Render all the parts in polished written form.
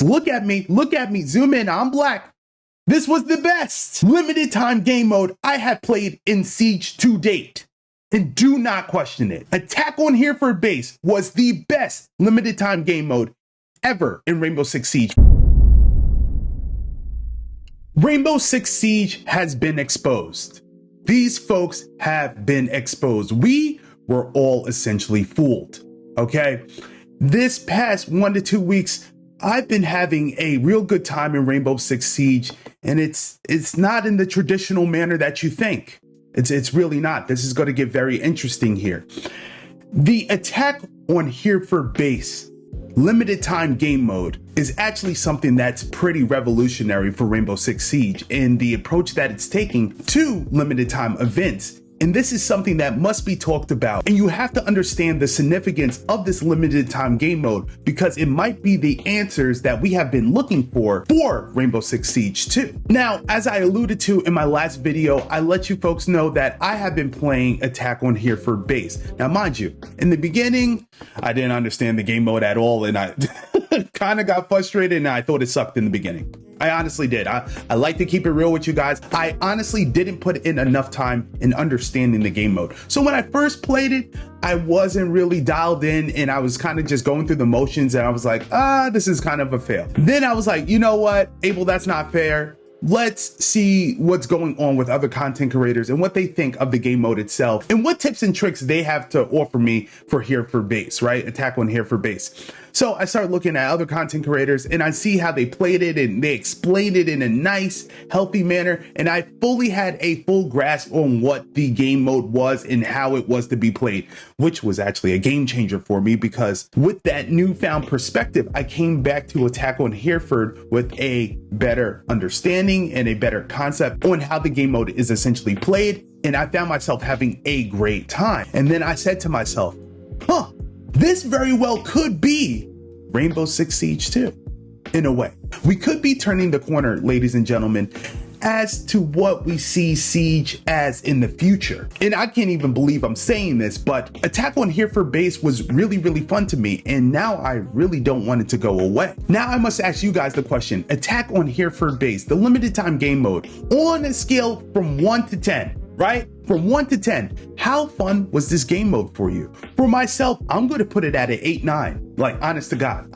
Look at me, zoom in, I'm black. This was the best limited time game mode I have played in Siege to date. And do not question it. Attack on Hereford Base was the best limited time game mode ever in Rainbow Six Siege. Rainbow Six Siege has been exposed. These folks have been exposed. We were all essentially fooled, okay? This past 1 to 2 weeks, I've been having a real good time in Rainbow Six Siege, and it's not in the traditional manner that you think. It's really not. This is going to get very interesting here. The attack on Hereford Base limited time game mode is actually something that's pretty revolutionary for Rainbow Six Siege in the approach that it's taking to limited time events. And this is something that must be talked about. And you have to understand the significance of this limited time game mode because it might be the answers that we have been looking for Rainbow Six Siege 2. Now, as I alluded to in my last video, I let you folks know that I have been playing Attack on Hereford Base. Now, mind you, in the beginning, I didn't understand the game mode at all, and I kind of got frustrated and I thought it sucked in the beginning. I honestly did. I like to keep it real with you guys. I honestly didn't put in enough time in understanding the game mode. So when I first played it, I wasn't really dialed in and I was kind of just going through the motions and I was like, this is kind of a fail. Then I was like, you know what, Abel, that's not fair. Let's see what's going on with other content creators and what they think of the game mode itself and what tips and tricks they have to offer me for Hereford Base, right? Attack on Hereford Base. So I started looking at other content creators and I see how they played it and they explained it in a nice, healthy manner. And I fully had a full grasp on what the game mode was and how it was to be played, which was actually a game changer for me because with that newfound perspective, I came back to Attack on Hereford with a better understanding and a better concept on how the game mode is essentially played. And I found myself having a great time. And then I said to myself, this very well could be Rainbow Six Siege 2, in a way. We could be turning the corner, ladies and gentlemen, as to what we see Siege as in the future. And I can't even believe I'm saying this, but Attack on Hereford Base was really, really fun to me, and now I really don't want it to go away. Now I must ask you guys the question, Attack on Hereford Base, the limited time game mode, on a scale from 1 to 10, right? From 1 to 10, how fun was this game mode for you? For myself, I'm going to put it at an 8-9. Like, honest to God,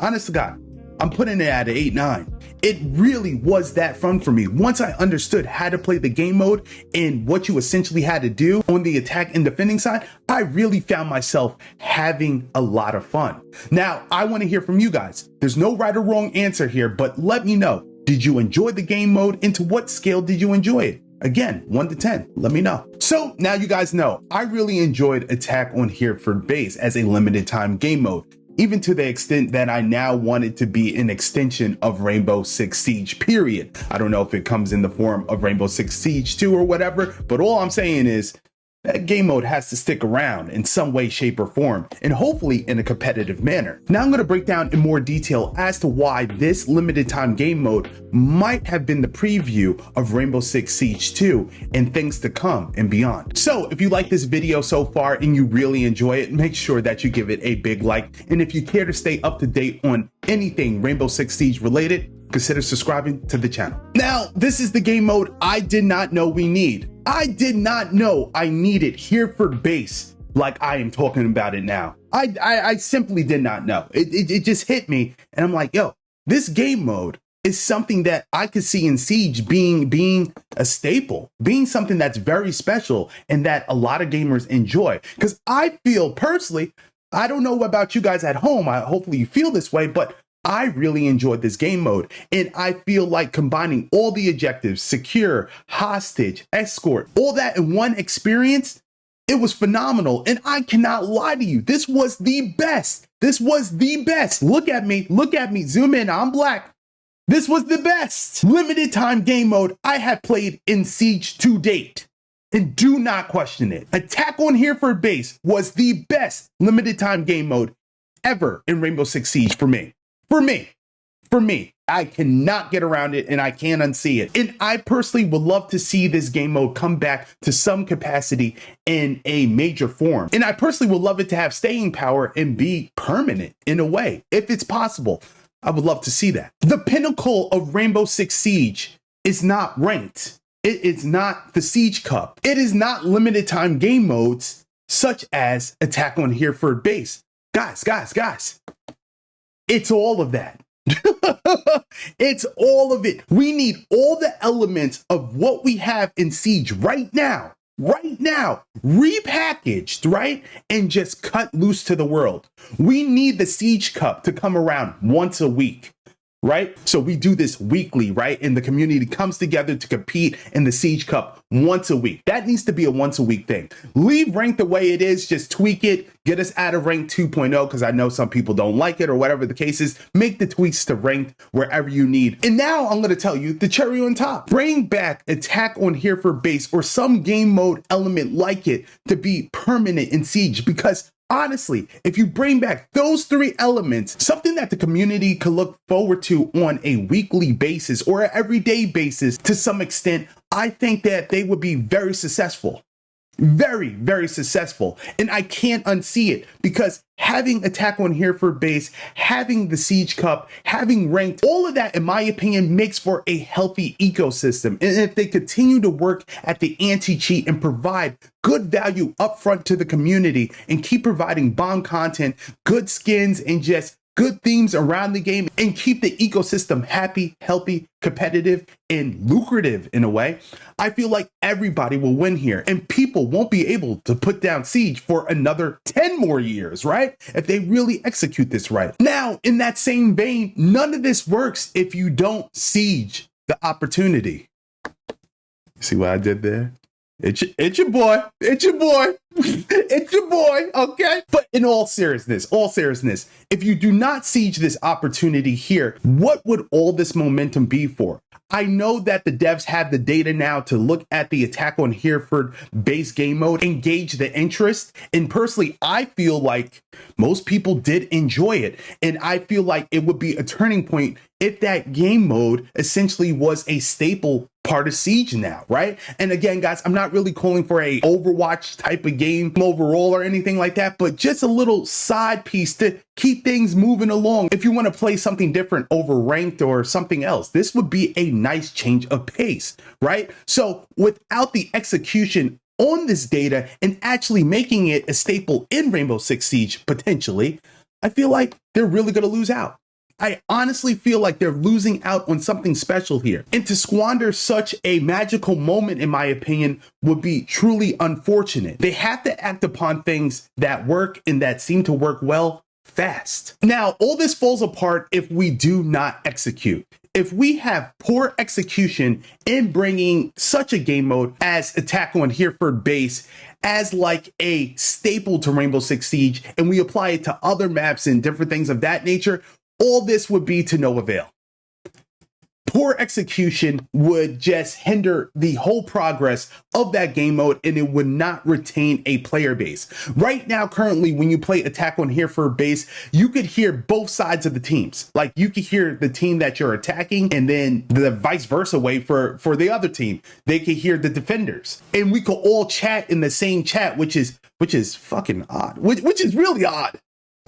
I'm putting it at an 8-9. It really was that fun for me. Once I understood how to play the game mode and what you essentially had to do on the attack and defending side, I really found myself having a lot of fun. Now, I want to hear from you guys. There's no right or wrong answer here, but let me know. Did you enjoy the game mode and to what scale did you enjoy it? Again, 1 to 10, let me know. So now you guys know, I really enjoyed Attack on Hereford Base as a limited time game mode, even to the extent that I now want it to be an extension of Rainbow Six Siege, period. I don't know if it comes in the form of Rainbow Six Siege 2 or whatever, but all I'm saying is that game mode has to stick around in some way, shape, or form, and hopefully in a competitive manner. Now I'm going to break down in more detail as to why this limited time game mode might have been the preview of Rainbow Six Siege 2 and things to come and beyond. So if you like this video so far and you really enjoy it, make sure that you give it a big like. And if you care to stay up to date on anything Rainbow Six Siege related, consider subscribing to the channel. Now, this is the game mode I did not know we need. I did not know I needed Hereford Base like I am talking about it now. I simply did not know. It just hit me and I'm like, yo, this game mode is something that I could see in Siege being a staple, being something that's very special and that a lot of gamers enjoy. Because I feel personally, I don't know about you guys at home, hopefully you feel this way, but I really enjoyed this game mode, and I feel like combining all the objectives, secure, hostage, escort, all that in one experience, it was phenomenal, and I cannot lie to you. This was the best. This was the best. Look at me, zoom in, I'm black. This was the best limited time game mode I have played in Siege to date. And do not question it. Attack on Hereford Base was the best limited time game mode ever in Rainbow Six Siege for me. For me, I cannot get around it and I can't unsee it. And I personally would love to see this game mode come back to some capacity in a major form. And I personally would love it to have staying power and be permanent in a way, if it's possible. I would love to see that. The pinnacle of Rainbow Six Siege is not ranked. It is not the Siege Cup. It is not limited time game modes such as Attack on Hereford Base. Guys. It's all of that. It's all of it. We need all the elements of what we have in Siege right now, repackaged, right? And just cut loose to the world. We need the Siege Cup to come around once a week, right? So we do this weekly, right? And the community comes together to compete in the Siege Cup once a week. That needs to be a once a week thing. Leave rank the way it is, just tweak it, get us out of rank 2.0, because I know some people don't like it or whatever the case is. Make the tweaks to rank wherever you need. And now I'm going to tell you the cherry on top. Bring back Attack on Hereford Base or some game mode element like it to be permanent in Siege, because honestly, if you bring back those three elements, something that the community could look forward to on a weekly basis or an everyday basis to some extent, I think that they would be very successful. Very successful. And I can't unsee it, because having Attack on Hereford Base, having the Siege Cup, having ranked, all of that, in my opinion, makes for a healthy ecosystem. And if they continue to work at the anti-cheat and provide good value upfront to the community and keep providing bomb content, good skins, and just good themes around the game, and keep the ecosystem happy, healthy, competitive, and lucrative in a way, I feel like everybody will win here, and people won't be able to put down Siege for another 10 more years, right? If they really execute this right. Now, in that same vein, none of this works if you don't siege the opportunity. See what I did there? It's your boy. It's your boy. It's your boy. Okay. But in all seriousness, if you do not siege this opportunity here, what would all this momentum be for? I know that the devs have the data now to look at the Attack on Hereford Base game mode, engage the interest. And personally, I feel like most people did enjoy it. And I feel like it would be a turning point if that game mode essentially was a staple part of Siege now, right? And again, guys, I'm not really calling for a Overwatch type of game overall or anything like that, but just a little side piece to keep things moving along. If you want to play something different over ranked or something else, this would be a nice change of pace, right? So without the execution on this data and actually making it a staple in Rainbow Six Siege, potentially, I feel like they're really going to lose out. I honestly feel like they're losing out on something special here. And to squander such a magical moment, in my opinion, would be truly unfortunate. They have to act upon things that work and that seem to work well fast. Now, all this falls apart if we do not execute. If we have poor execution in bringing such a game mode as Attack on Hereford Base as like a staple to Rainbow Six Siege, and we apply it to other maps and different things of that nature, all this would be to no avail. Poor execution would just hinder the whole progress of that game mode, and it would not retain a player base. Right now, currently, when you play Attack on Hereford Base, you could hear both sides of the teams. Like, you could hear the team that you're attacking, and then the vice versa way for the other team. They could hear the defenders, and we could all chat in the same chat, which is fucking odd, which is really odd.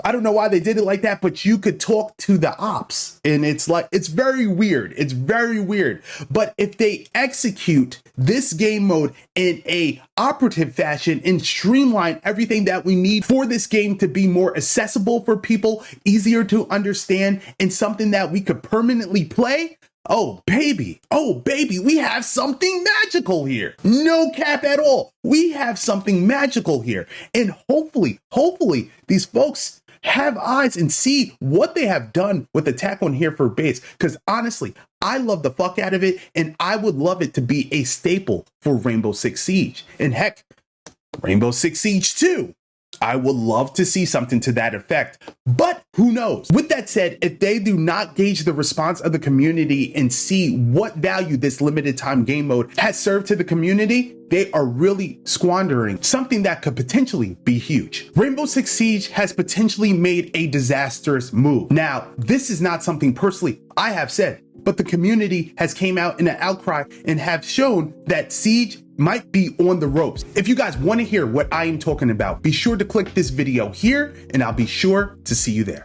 I don't know why they did it like that, but you could talk to the ops, and it's very weird. It's very weird. But if they execute this game mode in a operative fashion and streamline everything that we need for this game to be more accessible for people, easier to understand, and something that we could permanently play, oh baby, we have something magical here. No cap at all. We have something magical here. And hopefully these folks have eyes and see what they have done with Attack on Hereford Base. Because honestly, I love the fuck out of it, and I would love it to be a staple for Rainbow Six Siege. And heck, Rainbow Six Siege 2. I would love to see something to that effect, but who knows? With that said, if they do not gauge the response of the community and see what value this limited time game mode has served to the community, they are really squandering something that could potentially be huge. Rainbow Six Siege has potentially made a disastrous move. Now, this is not something personally I have said, but the community has came out in an outcry and have shown that Siege might be on the ropes. If you guys want to hear what I am talking about, be sure to click this video here, and I'll be sure to see you there.